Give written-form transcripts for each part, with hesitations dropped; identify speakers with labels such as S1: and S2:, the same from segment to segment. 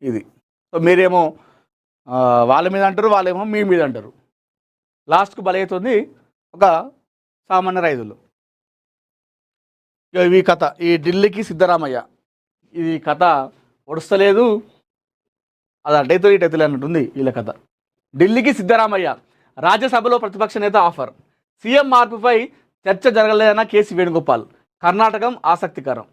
S1: ఇది. సో మీరేమో వాళ్ళ మీద అంటారు, వాళ్ళేమో మీ మీద అంటారు. లాస్ట్కు బలవుతుంది ఒక సామాన్య రైతులు. ఈ కథ ఈ ఢిల్లీకి సిద్ధరామయ్య ఇది కథ ఒడుస్తలేదు, అది అటైతే ఇటైతే అన్నట్టుంది వీళ్ళ కథ. ఢిల్లీకి సిద్ధరామయ్య, రాజ్యసభలో ప్రతిపక్ష నేత ఆఫర్, సీఎం మార్పుపై చర్చ జరగలేదన్న కేసీ వేణుగోపాల్, కర్ణాటకం ఆసక్తికరం.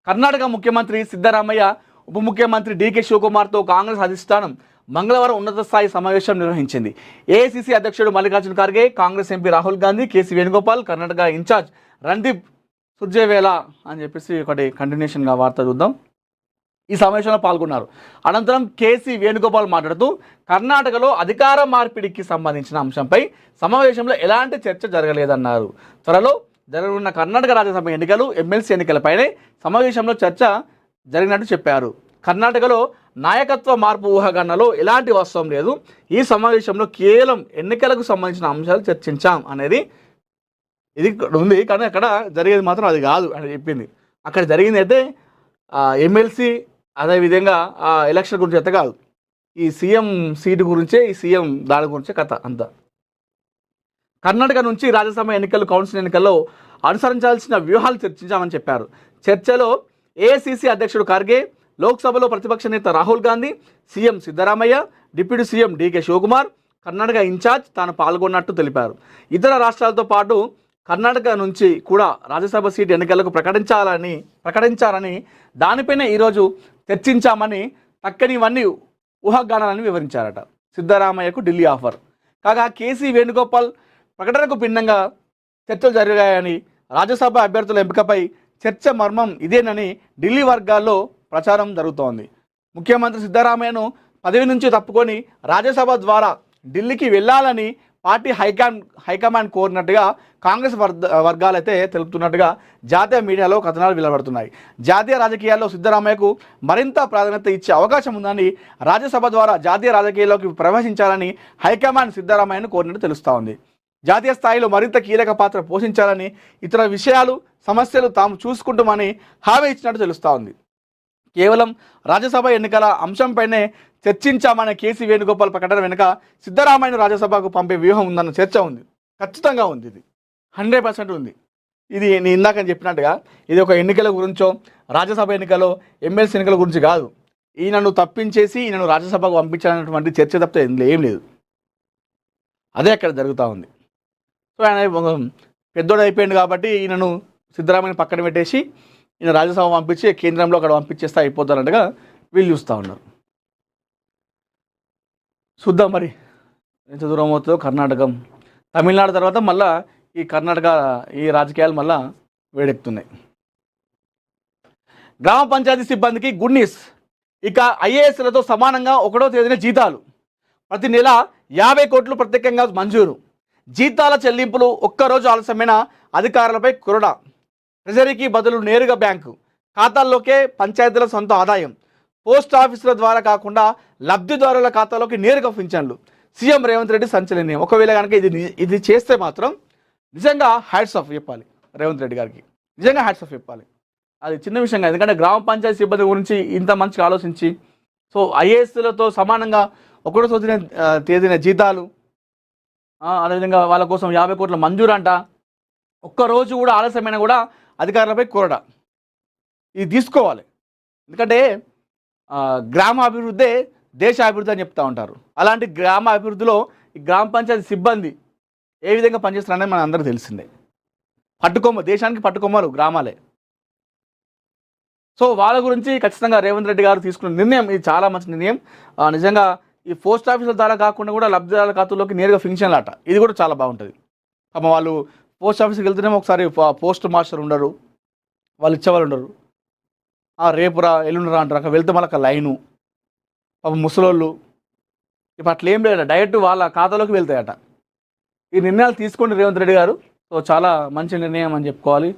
S1: కర్ణాటక ముఖ్యమంత్రి సిద్ధరామయ్య ఉప ముఖ్యమంత్రి డీకే శివకుమార్తో కాంగ్రెస్ అధిష్టానం మంగళవారం ఉన్నత స్థాయి సమావేశం నిర్వహించింది. ఏఐసీసీ అధ్యక్షుడు Mallikarjuna Kharge, Congress MP Rahul Gandhi, K C Venugopal, Karnataka incharge Randeep Surjewala అని చెప్పేసి ఒకటి కంటిన్యూషన్గా వార్త చూద్దాం. ఈ సమావేశంలో పాల్గొన్నారు. అనంతరం కేసీ వేణుగోపాల్ మాట్లాడుతూ కర్ణాటకలో అధికార మార్పిడికి సంబంధించిన అంశంపై సమావేశంలో ఎలాంటి చర్చ జరగలేదన్నారు. త్వరలో జరగనున్న కర్ణాటక రాజ్యసభ ఎన్నికలు, ఎమ్మెల్సీ ఎన్నికలపైనే సమావేశంలో చర్చ జరిగినట్టు చెప్పారు. కర్ణాటకలో నాయకత్వ మార్పు ఊహాగానాలో ఎలాంటి వాస్తవం లేదు. ఈ సమావేశంలో కేవలం ఎన్నికలకు సంబంధించిన అంశాలు చర్చించాం అనేది ఇది ఉంది. కానీ అక్కడ జరిగేది మాత్రం అది కాదు అని చెప్పింది. అక్కడ జరిగింది అయితే ఎమ్మెల్సీ అదేవిధంగా ఎలక్షన్ గురించి అయితే కాదు, ఈ సీఎం సీటు గురించే, ఈ సీఎం దాని గురించే కథ అంతా. కర్ణాటక నుంచి రాజ్యసభ ఎన్నికలు, కౌన్సిల్ ఎన్నికల్లో అనుసరించాల్సిన వ్యూహాలు చర్చించామని చెప్పారు. చర్చలో ఏఐసీసీ అధ్యక్షుడు ఖార్గే, లోక్సభలో ప్రతిపక్ష నేత Rahul Gandhi, CM Siddaramaiah, deputy CM DK Shivakumar, Karnataka in charge తాను పాల్గొన్నట్టు తెలిపారు. ఇతర రాష్ట్రాలతో పాటు కర్ణాటక నుంచి కూడా రాజ్యసభ సీటు ఎన్నికలకు ప్రకటించాలని దానిపైన ఈరోజు చర్చించామని, తక్కనివన్నీ ఊహాగానాలని వివరించారట. సిద్ధరామయ్యకు ఢిల్లీ ఆఫర్. కాగా కేసీ వేణుగోపాల్ ప్రకటనకు భిన్నంగా చర్చలు జరిగాయని, రాజ్యసభ అభ్యర్థుల ఎంపికపై చర్చ మర్మం ఇదేనని ఢిల్లీ వర్గాల్లో ప్రచారం జరుగుతోంది. ముఖ్యమంత్రి సిద్ధరామయ్యను పదవి నుంచి తప్పుకొని రాజ్యసభ ద్వారా ఢిల్లీకి వెళ్ళాలని పార్టీ హైకమాండ్ కోరినట్టుగా కాంగ్రెస్ వర్గాలైతే తెలుపుతున్నట్టుగా జాతీయ మీడియాలో కథనాలు వెలువడుతున్నాయి. జాతీయ రాజకీయాల్లో సిద్ధరామయ్యకు మరింత ప్రాధాన్యత ఇచ్చే అవకాశం ఉందని, రాజ్యసభ ద్వారా జాతీయ రాజకీయాల్లోకి ప్రవేశించాలని హైకమాండ్ సిద్ధరామయ్యను కోరినట్టు తెలుస్తూ ఉంది. జాతీయ స్థాయిలో మరింత కీలక పాత్ర పోషించాలని, ఇతర విషయాలు సమస్యలు తాము చూసుకుంటామని హామీ ఇచ్చినట్టు తెలుస్తూ ఉంది. కేవలం రాజ్యసభ ఎన్నికల అంశంపైనే చర్చించామనే కేసీ వేణుగోపాల్ ప్రకటన వెనుక సిద్ధరామయ్యను రాజ్యసభకు పంపే వ్యూహం ఉందన్న చర్చ ఉంది. ఖచ్చితంగా ఉంది, ఇది 100% ఉంది. ఇది నేను ఇందాక చెప్పినట్టుగా ఇది ఒక ఎన్నికల గురించో, రాజ్యసభ ఎన్నికలో, ఎమ్మెల్సీ ఎన్నికల గురించి కాదు. ఈయనను తప్పించేసి ఈయనను రాజ్యసభకు పంపించాలన్నటువంటి చర్చ తప్పితే ఏం లేదు. అదే అక్కడ జరుగుతూ ఉంది. సో ఆయన పెద్దోడు అయిపోయింది కాబట్టి ఈయనను సిద్ధరామయ్యను పక్కన పెట్టేసి ఈయన రాజ్యసభ పంపించి కేంద్రంలో అక్కడ పంపించేస్తే అయిపోతారన్నట్టుగా వీళ్ళు చూస్తూ ఉన్నారు. చూద్దాం మరి ఎంత దూరం అవుతుందో. కర్ణాటకం, తమిళనాడు తర్వాత మళ్ళీ ఈ కర్ణాటక ఈ రాజకీయాలు మళ్ళా వేడెక్కుతున్నాయి. గ్రామ పంచాయతీ సిబ్బందికి గుడ్ న్యూస్. ఇక ఐఏఎస్లతో సమానంగా 1వ తేదీన జీతాలు. ప్రతి నెల 50 కోట్లు ప్రత్యేకంగా మంజూరు. జీతాల చెల్లింపులు ఒక్కరోజు ఆలస్యమైన అధికారులపై కొరడా. ట్రెజరీకి బదులు నేరుగా బ్యాంకు ఖాతాల్లోకే పంచాయతీల సొంత ఆదాయం. పోస్ట్ ఆఫీసుల ద్వారా కాకుండా లబ్ధిదారుల ఖాతాలోకి నేరుగా పింఛన్లు. సీఎం రేవంత్ రెడ్డి సంచలనం. ఒకవేళ కనుక ఇది చేస్తే మాత్రం నిజంగా హ్యాట్స్ ఆఫ్ చెప్పాలి రేవంత్ రెడ్డి గారికి, నిజంగా హ్యాట్స్ ఆఫ్ చెప్పాలి. అది చిన్న విషయం కాదు, ఎందుకంటే గ్రామ పంచాయతీ సిబ్బంది గురించి ఇంత మంచిగా ఆలోచించి, సో ఐఏఎస్లతో సమానంగా 1వ తేదీన జీతాలు, అదేవిధంగా వాళ్ళ కోసం 50 కోట్ల మంజూరు అంట. ఒక్కరోజు కూడా ఆలస్యమైన కూడా అధికారులపై కొరడా. ఇది తీసుకోవాలి, ఎందుకంటే గ్రామ అభివృద్ధే దేశ అభివృద్ధి అని చెప్తూ ఉంటారు. అలాంటి గ్రామ అభివృద్ధిలో ఈ గ్రామ పంచాయతీ సిబ్బంది ఏ విధంగా పనిచేస్తున్నారనేది మన అందరికీ తెలిసిందే. దేశానికి పట్టుకొమ్మలు గ్రామాలే. సో వాళ్ళ గురించి ఖచ్చితంగా రేవంత్ రెడ్డి గారు తీసుకున్న నిర్ణయం ఇది చాలా మంచి నిర్ణయం. నిజంగా ఈ పోస్ట్ ఆఫీసుల ద్వారా కాకుండా కూడా లబ్ధిదారుల ఖాతాలోకి నేరుగా ఫింక్షన్లు అట, ఇది కూడా చాలా బాగుంటుంది. పాపం వాళ్ళు పోస్ట్ ఆఫీస్కి వెళ్తేనేమో ఒకసారి పోస్ట్ మాస్టర్ ఉండరు, వాళ్ళు ఇచ్చేవాళ్ళు ఉండరు. రేపురా ఎల్లుండరా అంటారు, అక్కడ వెళ్తే మళ్ళీ లైను, పాపం ముసలోళ్ళు. ఇప్పుడు అట్లా ఏం లేదట, డైరెక్ట్ వాళ్ళ ఖాతాలోకి వెళ్తాయట. ఈ నిర్ణయాలు తీసుకోండి రేవంత్ రెడ్డి గారు. సో చాలా మంచి నిర్ణయం అని చెప్పుకోవాలి.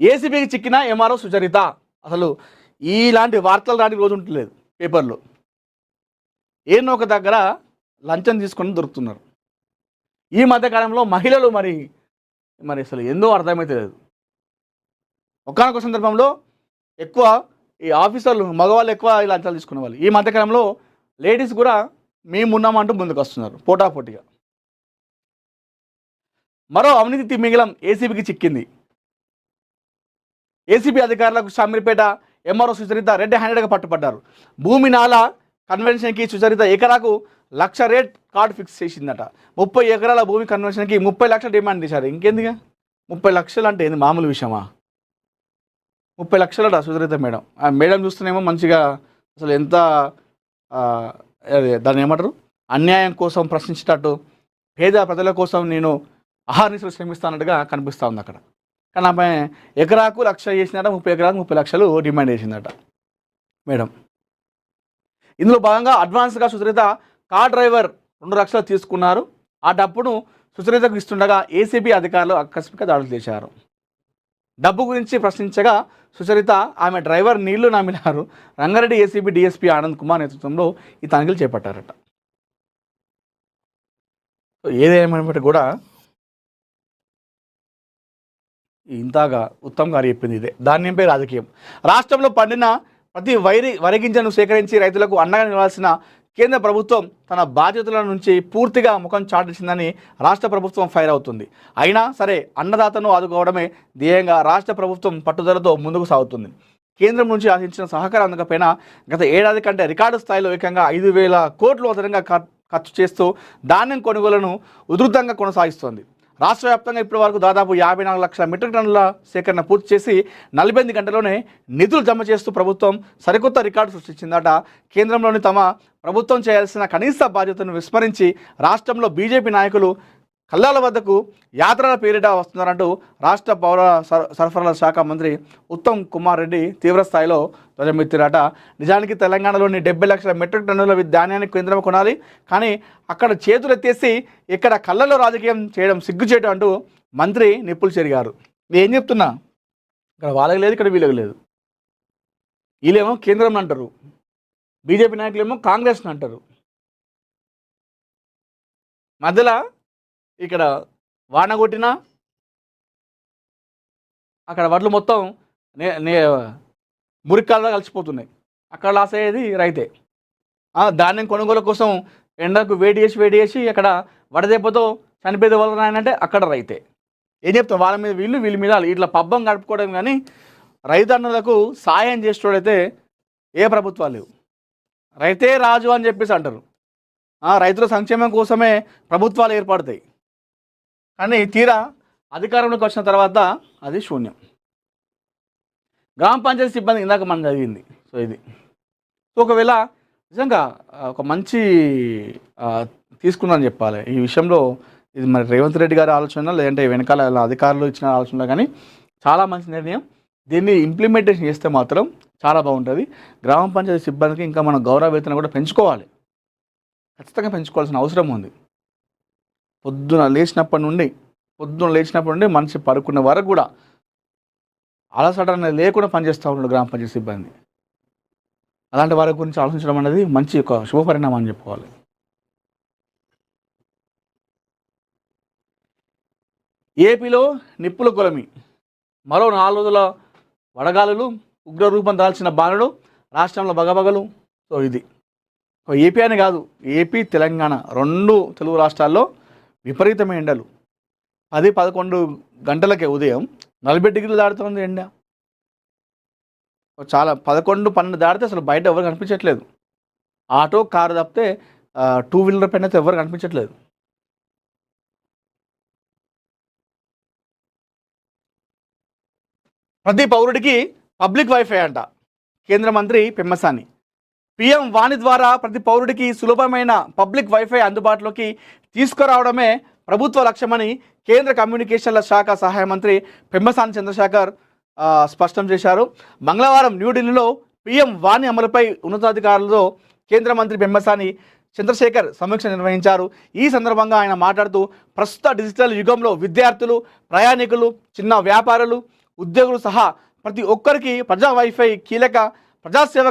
S1: ఏసీబీకి చిక్కిన ఎంఆర్ఓ సుచరిత. అసలు ఇలాంటి వార్తలు రాని రోజు ఉంటలేదు పేపర్లో. ఏనో ఒక దగ్గర లంచం తీసుకొని దొరుకుతున్నారు. ఈ మధ్యకాలంలో మహిళలు మరి మరి అసలు ఏందో అర్థమైతే లేదు. ఒకానొక సందర్భంలో ఎక్కువ ఈ ఆఫీసర్లు మగవాళ్ళు ఎక్కువ ఇలా లంచాలు తీసుకునే వాళ్ళు. ఈ మధ్యకాలంలో లేడీస్ కూడా మేము ఉన్నామంటూ ముందుకు వస్తున్నారు పోటాపోటీగా. మరో అవినీతి తిమింగలం ఏసీబీకి చిక్కింది. ఏసీబీ అధికారులకు షామీర్పేట ఎంఆర్ఓ సుచరిత రెడ్ హ్యాండెడ్గా పట్టుపడ్డారు. భూమి నాల కన్వెన్షన్కి సుచరిత ఎకరాకు 1,00,000 రేట్ కార్డు ఫిక్స్ చేసిందట. 30 ఎకరాల భూమి కన్వెన్షన్కి 30 లక్షలు డిమాండ్ చేశారు. ఇంకెందుగా 30 లక్షలు అంటే ఏంది మామూలు విషయమా? 30 లక్షలట సుచరిత మేడం. ఆ మేడం చూస్తేనేమో మంచిగా అసలు ఎంత అదే దాన్ని ఏమంటారు, అన్యాయం కోసం ప్రశ్నించేటట్టు పేద ప్రజల కోసం నేను అహర్నిశలు శ్రమిస్తానట్టుగా కనిపిస్తూ ఉంది అక్కడ. కానీ ఆమె ఎకరాకు 1,00,000 చేసిందట, 30 ఎకరాకు 30 లక్షలు డిమాండ్ చేసిందట మేడం. ఇందులో భాగంగా అడ్వాన్స్గా సుచరిత కార్ డ్రైవర్ 2 లక్షలు తీసుకున్నారు. ఆ డబ్బును సుచరితకు ఇస్తుండగా ఏసీబీ అధికారులు ఆకస్మిక దాడులు చేశారు. డబ్బు గురించి ప్రశ్నించగా సుచరిత ఆమె డ్రైవర్ నీళ్లు నమ్మినారు. రంగారెడ్డి ఏసీబీ డీఎస్పీ ఆనంద్ కుమార్ నేతృత్వంలో ఈ తనిఖీలు చేపట్టారట. ఏదేమైనప్పటికీ కూడా ఇంతగా ఉత్తమ్ గారు చెప్పింది ఇదే. ధాన్యంపై రాజకీయం. రాష్ట్రంలో పండిన ప్రతి వరి గింజను సేకరించి రైతులకు అండగా నిలవాల్సిన కేంద్ర ప్రభుత్వం తన బాధ్యతల నుంచి పూర్తిగా ముఖం చాటించిందని రాష్ట్ర ప్రభుత్వం ఫైర్ అవుతుంది. అయినా సరే అన్నదాతను ఆదుకోవడమే ధ్యేయంగా రాష్ట్ర ప్రభుత్వం పట్టుదలతో ముందుకు సాగుతుంది. కేంద్రం నుంచి ఆశించిన సహకారం అందకపోయినా గత ఏడాది కంటే రికార్డు స్థాయిలో ఏకంగా 5,000 కోట్లు అదనంగా ఖర్చు చేస్తూ ధాన్యం కొనుగోలును ఉధృతంగా కొనసాగిస్తోంది. రాష్ట్ర వ్యాప్తంగా ఇప్పటి వరకు దాదాపు 54 లక్షల మెట్రిక్ టన్నుల సేకరణ పూర్తి చేసి 48 గంటల్లోనే నిధులు జమ చేస్తూ ప్రభుత్వం సరికొత్త రికార్డు సృష్టించిందట. కేంద్రంలోని తమ ప్రభుత్వం చేయాల్సిన కనీస బాధ్యతను విస్మరించి రాష్ట్రంలో బీజేపీ నాయకులు కల్లాల వద్దకు యాత్రల పేరిట వస్తున్నారంటూ రాష్ట్ర పౌర సరఫరాల శాఖ మంత్రి ఉత్తమ్ కుమార్ రెడ్డి తీవ్రస్థాయిలో ధ్వజమెత్తిరాట. నిజానికి తెలంగాణలోని 70 లక్షల మెట్రిక్ టన్నుల ధాన్యాన్ని కేంద్రం కొనాలి, కానీ అక్కడ చేతులు ఎత్తేసి ఇక్కడ కళ్ళలో రాజకీయం చేయడం సిగ్గుచేటు అంటూ మంత్రి నిప్పులు చెరిగారు. నేను ఏం చెప్తున్నా, ఇక్కడ వాళ్ళకి లేదు, ఇక్కడ వీళ్ళకి లేదు. వీళ్ళేమో కేంద్రం అంటారు, బీజేపీ నాయకులేమో కాంగ్రెస్ని అంటారు. మధ్యలో ఇక్కడ వాన కొట్టినా అక్కడ వడ్లు మొత్తం మురికాల్లో కలిసిపోతున్నాయి. అక్కడ లాస్ అయ్యేది రైతే. ధాన్యం కొనుగోలు కోసం ఎండకు వేడి చేసి అక్కడ వడదెబ్బతో చనిపోయేది వాళ్ళు అంటే అక్కడ రైతే. ఏం చెప్తాం, వాళ్ళ మీద వీళ్ళ మీద ఇట్లా పబ్బం గడుపుకోవడం. కానీ రైతన్నులకు సాయం చేసేటోడైతే ఏ ప్రభుత్వాలు లేవు. రైతే రాజు అని చెప్పేసి అంటారు. రైతుల సంక్షేమం కోసమే ప్రభుత్వాలు ఏర్పడతాయి, కానీ తీరా అధికారంలోకి వచ్చిన తర్వాత అది శూన్యం. గ్రామ పంచాయతీ సిబ్బంది ఇందాక మనం చదివింది. సో ఇది ఒకవేళ నిజంగా ఒక మంచి తీసుకుందని చెప్పాలి ఈ విషయంలో. ఇది మరి రేవంత్ రెడ్డి గారి ఆలోచన, లేదంటే వెనకాల అధికారులు ఇచ్చిన ఆలోచన, కానీ చాలా మంచి నిర్ణయం. దీన్ని ఇంప్లిమెంటేషన్ చేస్తే మాత్రం చాలా బాగుంటుంది. గ్రామ పంచాయతీ సిబ్బందికి ఇంకా మనం గౌరవ వేతనం కూడా పెంచుకోవాలి, ఖచ్చితంగా పెంచుకోవాల్సిన అవసరం ఉంది. పొద్దున లేచినప్పటి నుండి మనిషి పడుకునే వరకు కూడా అలసట అనేది లేకుండా పనిచేస్తూ ఉన్నాడు గ్రామ పంచాయతీ సిబ్బంది. అలాంటి వారి గురించి ఆలోచించడం అనేది మంచి ఒక శుభపరిణామం అని చెప్పుకోవాలి. ఏపీలో నిప్పుల కొలమి. మరో 4 రోజుల వడగాలులు, ఉగ్రరూపం దాల్చిన బాణుడు, రాష్ట్రంలో బగబగలు. సో ఇది ఏపీ అని కాదు, ఏపీ తెలంగాణ 2 తెలుగు రాష్ట్రాల్లో విపరీతమైన ఎండలు. 10-11 గంటలకే ఉదయం 40 డిగ్రీలు దాడుతుంది ఎండ. చాలా 11-12 దాడితే అసలు బయట ఎవరు కనిపించట్లేదు. ఆటో కారు తప్పితే 2 వీలర్ పైన అయితే ఎవరు కనిపించట్లేదు. ప్రతి పౌరుడికి పబ్లిక్ వైఫై అంట కేంద్ర మంత్రి పెమ్మసాని. పీఎం వాణి ద్వారా ప్రతి పౌరుడికి సులభమైన పబ్లిక్ వైఫై అందుబాటులోకి తీసుకురావడమే ప్రభుత్వ లక్ష్యమని కేంద్ర కమ్యూనికేషన్ల శాఖ సహాయ మంత్రి పెమ్మసాని చంద్రశేఖర్ స్పష్టం చేశారు. మంగళవారం న్యూఢిల్లీలో పీఎం వాణి అమలుపై ఉన్నతాధికారులతో కేంద్ర మంత్రి పెమ్మసాని చంద్రశేఖర్ సమీక్ష నిర్వహించారు. ఈ సందర్భంగా ఆయన మాట్లాడుతూ ప్రస్తుత డిజిటల్ యుగంలో విద్యార్థులు, ప్రయాణికులు, చిన్న వ్యాపారులు, ఉద్యోగులు సహా ప్రతి ఒక్కరికి ప్రజా వైఫై కీలక ప్రజాసేవ